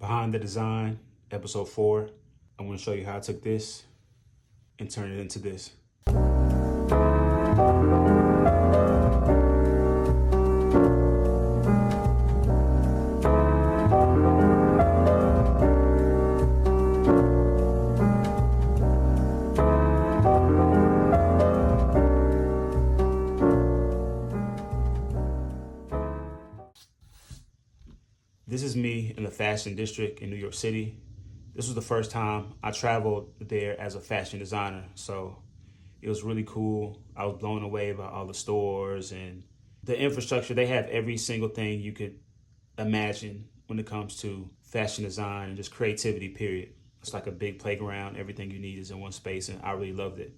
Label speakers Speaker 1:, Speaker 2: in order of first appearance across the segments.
Speaker 1: Behind the Design, episode 4. I'm going to show you how I took this and turned it into this. This is me in the fashion district in New York City. This was the first time I traveled there as a fashion designer, so it was really cool. I was blown away by all the stores and the infrastructure. They have every single thing you could imagine when it comes to fashion design and just creativity, period. It's like a big playground. Everything you need is in one space, and I really loved it.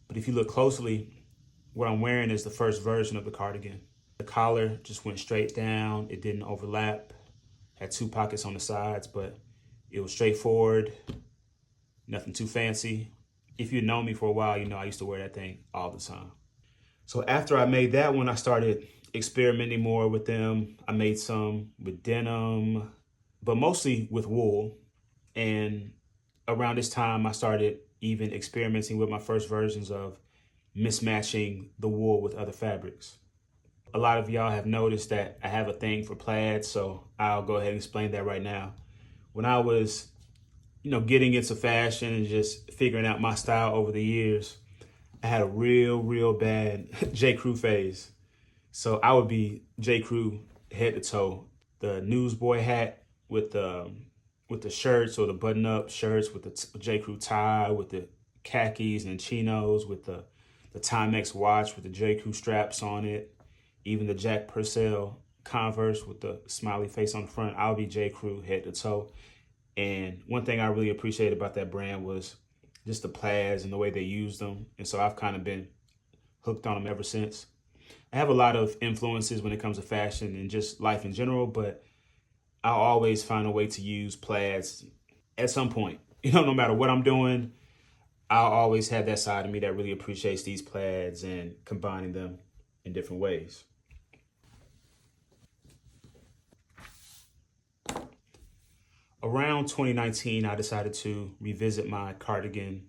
Speaker 1: But if you look closely, what I'm wearing is the first version of the cardigan. The collar just went straight down. It didn't overlap. Had 2 pockets on the sides, but it was straightforward, nothing too fancy. If you'd known me for a while, you know I used to wear that thing all the time. So after I made that one, I started experimenting more with them. I made some with denim, but mostly with wool. And around this time, I started even experimenting with my first versions of mismatching the wool with other fabrics. A lot of y'all have noticed that I have a thing for plaids, so I'll go ahead and explain that right now. When I was, getting into fashion and just figuring out my style over the years, I had a real bad J. Crew phase. So I would be J. Crew head to toe. The newsboy hat with the shirts, or the button-up shirts with the J. Crew tie, with the khakis and chinos, with the Timex watch with the J. Crew straps on it. Even the Jack Purcell Converse with the smiley face on the front. I'll be J. Crew head to toe. And one thing I really appreciated about that brand was just the plaids and the way they used them. And so I've kind of been hooked on them ever since. I have a lot of influences when it comes to fashion and just life in general, but I'll always find a way to use plaids at some point. No matter what I'm doing, I'll always have that side of me that really appreciates these plaids and combining them in different ways. Around 2019, I decided to revisit my cardigan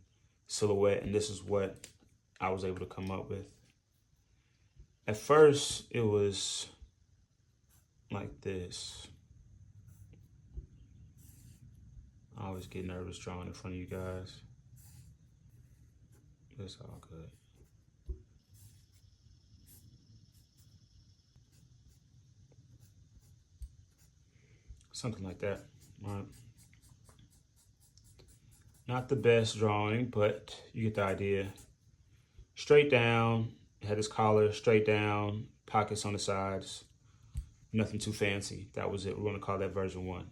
Speaker 1: silhouette, and this is what I was able to come up with. At first, it was like this. I always get nervous drawing in front of you guys. It's all good. Something like that. Right. Not the best drawing, but you get the idea. Straight down, it had this collar, straight down, pockets on the sides. Nothing too fancy. That was it. We're going to call that version 1.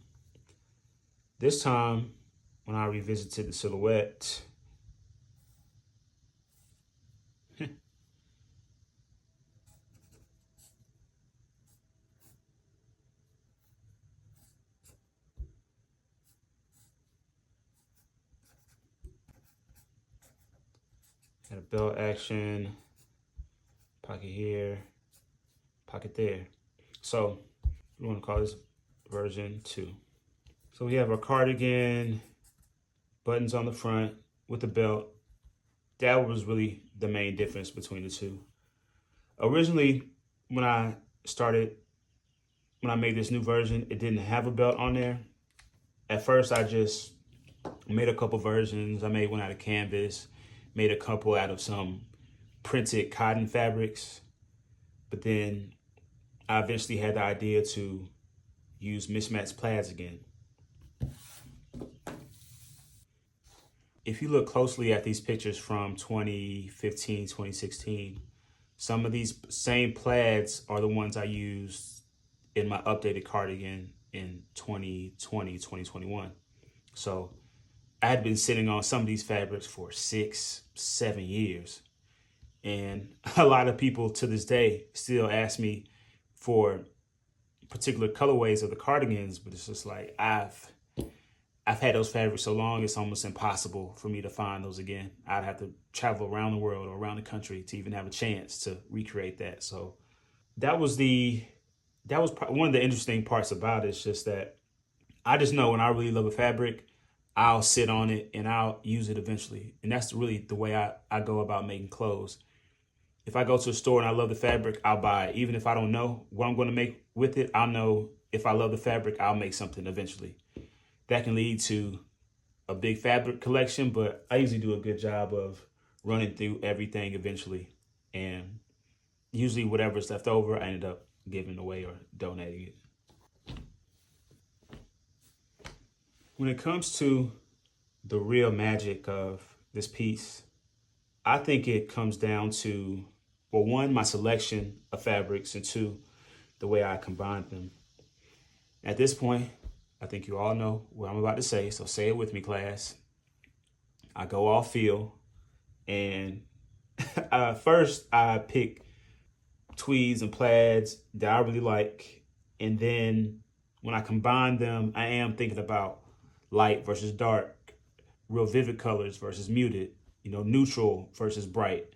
Speaker 1: This time, when I revisited the silhouette, had a belt action, pocket here, pocket there. So we want to call this version 2. So we have our cardigan, buttons on the front with the belt. That was really the main difference between the two. Originally, when I made this new version, it didn't have a belt on there. At first, I just made a couple versions. I made one out of canvas, made a couple out of some printed cotton fabrics. But then I eventually had the idea to use mismatched plaids again. If you look closely at these pictures from 2015, 2016, some of these same plaids are the ones I used in my updated cardigan in 2020, 2021. So I had been sitting on some of these fabrics for 6, 7 years. And a lot of people to this day still ask me for particular colorways of the cardigans, but it's just like I've had those fabrics so long, it's almost impossible for me to find those again. I'd have to travel around the world or around the country to even have a chance to recreate that. So that was one of the interesting parts about it. It's just that I just know when I really love a fabric, I'll sit on it and I'll use it eventually. And that's really the way I go about making clothes. If I go to a store and I love the fabric, I'll buy it. Even if I don't know what I'm going to make with it, I'll know if I love the fabric, I'll make something eventually. That can lead to a big fabric collection, but I usually do a good job of running through everything eventually. And usually whatever's left over, I end up giving away or donating it. When it comes to the real magic of this piece, I think it comes down to, well, one, my selection of fabrics, and two, the way I combine them. At this point, I think you all know what I'm about to say, so say it with me, class. I go all feel, and first I pick tweeds and plaids that I really like, and then when I combine them, I am thinking about light versus dark, real vivid colors versus muted, neutral versus bright.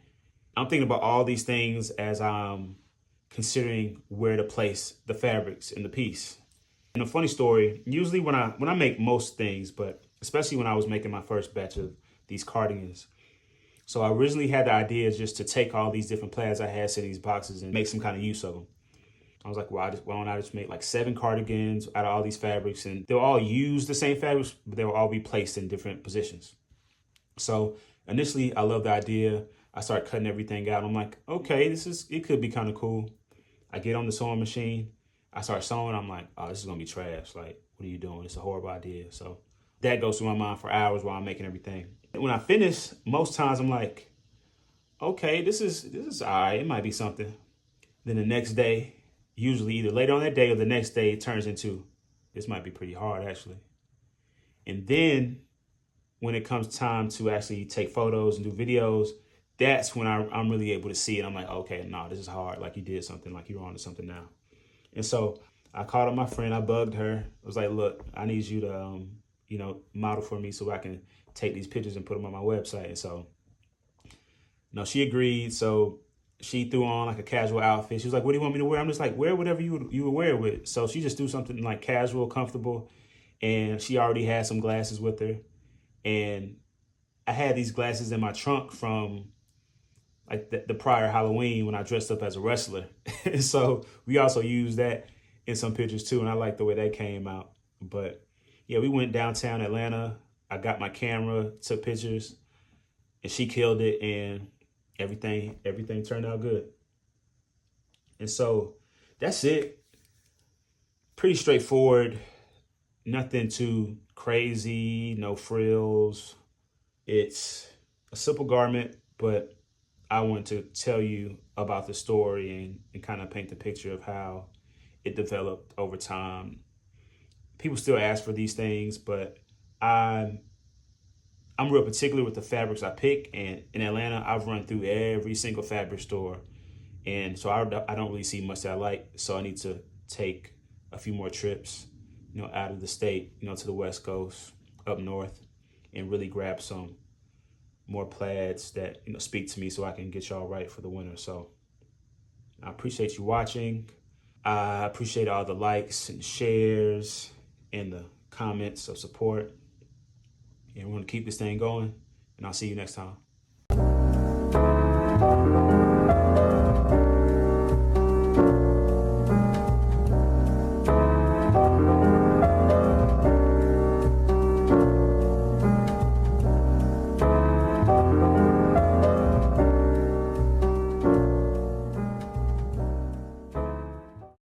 Speaker 1: I'm thinking about all these things as I'm considering where to place the fabrics in the piece. And a funny story, usually when I make most things, but especially when I was making my first batch of these cardigans. So I originally had the idea just to take all these different plaids I had in these boxes and make some kind of use of them. I was like, why don't I just make like 7 cardigans out of all these fabrics, and they'll all use the same fabrics, but they'll all be placed in different positions. So initially I loved the idea. I started cutting everything out. I'm like, okay, it could be kind of cool. I get on the sewing machine. I start sewing. I'm like, oh, this is going to be trash. Like, what are you doing? It's a horrible idea. So that goes through my mind for hours while I'm making everything. And when I finish, most times I'm like, okay, this is all right. It might be something. Then the next day, usually either later on that day or the next day, it turns into, this might be pretty hard actually. And then when it comes time to actually take photos and do videos, that's when I'm really able to see it. I'm like, okay, no, this is hard. Like you did something, like you're on to something now. And so I called up my friend, I bugged her. I was like, look, I need you to, model for me so I can take these pictures and put them on my website. And so, she agreed. So she threw on like a casual outfit. She was like, what do you want me to wear? I'm just like, wear whatever you would wear it with. So she just threw something like casual, comfortable. And she already had some glasses with her. And I had these glasses in my trunk from like the prior Halloween when I dressed up as a wrestler. And so we also used that in some pictures too. And I like the way that came out. But yeah, we went downtown Atlanta. I got my camera, took pictures, and she killed it. And everything turned out good. And so that's it. Pretty straightforward. Nothing too crazy, no frills. It's a simple garment, but I want to tell you about the story and kind of paint the picture of how it developed over time. People still ask for these things, but I'm real particular with the fabrics I pick. And in Atlanta, I've run through every single fabric store. And so I don't really see much that I like. So I need to take a few more trips, out of the state, to the West Coast, up north, and really grab some more plaids that, speak to me so I can get y'all right for the winter. So I appreciate you watching. I appreciate all the likes and shares and the comments of support. And we're going to keep this thing going. And I'll see you next time.